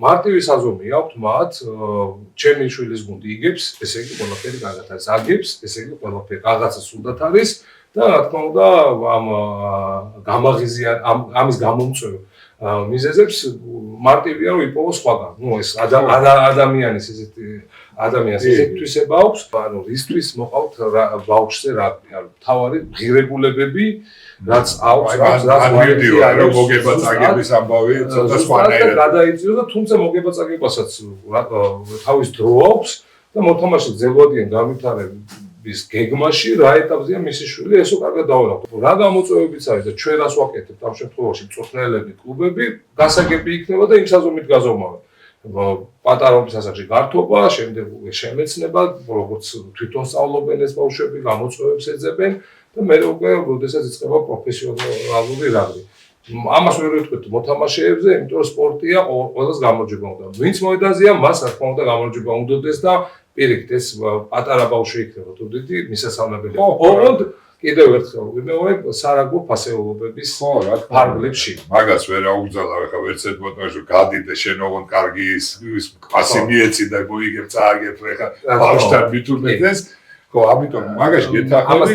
მარტივი საზომი აქვთ მათ, ჩემი შვილის გუნდი იგებს, ესე იგი ყველაფერი კარგად არის. აგებს, ესე იგი ყველაფერი რაღაცა სულდათ არის და რა თქმა უნდა ამის გამომწვევ მიზეზებს მარტივია რომ იპოვოს სხვაგან. ნუ ეს ადამიანის ესეთი თვისება აქვს, ანუ ისთვის მოყავთ ბავშვზე რაგბი, ანუ თავარი ღირებულებები რაც აქვს რომ მოგებაწაგების ამბავი ცოტა სხვანაირად გადაიწიოს და თუმცა მოგებაწაგებასაც თავის დრო აქვს და მოთამაშე ძელვადიან განვითარების გეგმაში რა ეტაპზეა მისი შვილი ესო კარგად დავანახოთ. რა გამოწვევებიც არის და ჩვენ რას ვაკეთებთ ამ შემთხვევაში მწვრთნელები, კლუბები, გასაგები იქნება და იმ საზომით გაზომავენ. პატარობის ასაკში გართობა, შემდეგ შემეცნება, როგორც თვითონ სწავლობენ ეს ბავშვები, გამოწვევებს ეძებენ და მე უკვე როდესაც იწყება პროფესიონალური რაგბი. ამას ვერ ვიტყვით მოთამაშეებზე, იმიტომ რომ სპორტია ყველას გამარჯვება უნდა. ვინც მოედაზია, მას რა თქმა უნდა გამარჯვება უნდადეს და პირიქით ეს პატარა ბავშვი იქნება თუ დიდი მისასალმებელი. ოღონდ კიდევ ერთხელ ვიმეორებ სარაგბო ფასეულობების ფარგლებში. მაგას ვერ აუგზავნა ხა ვერც ერთ მოთამაშე გადიდე შენ ოღონდ კარგი ის პასი მიეცი და მოიგებ წააგებ ხა ბავშვთან მitulmedes ხო ამიტომ მაგაში გეთახები